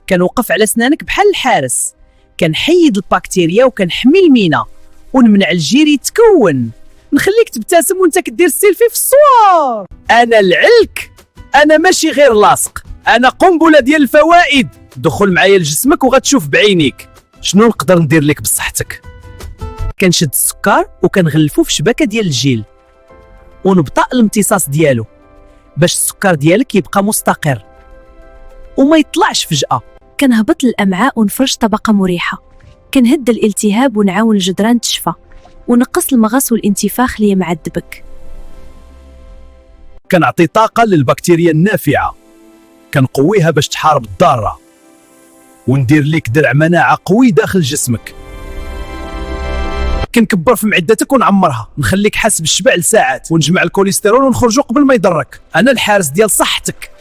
كنوقف على سنانك بحال الحارس، كنحيد البكتيريا وكنحمي المينا ونمنع الجير يتكون، نخليك تبتسم وانت كدير السيلفي في الصور. انا العلك، انا ماشي غير لاصق، انا قنبله ديال الفوائد. دخل معايا لجسمك وغتشوف بعينيك شنو نقدر ندير لك بصحتك. كنشد السكر وكنغلفو في شبكه ديال الجيل ونبطأ الامتصاص ديالو باش السكر ديالك يبقى مستقر وما يطلعش فجأة. كنهبط الأمعاء ونفرش طبقة مريحة، كنهد الالتهاب ونعاون الجدران تشفى، ونقص المغص والانتفاخ اللي معذبك. كنعطي طاقة للبكتيريا النافعة، كنقويها باش تحارب الضارة، وندير لك درع مناعة قوي داخل جسمك. كنكبر في معدتك ونعمرها، نخليك حاس بالشبع لساعات، ونجمع الكوليسترول ونخرجو قبل ما يضرك. أنا الحارس ديال صحتك.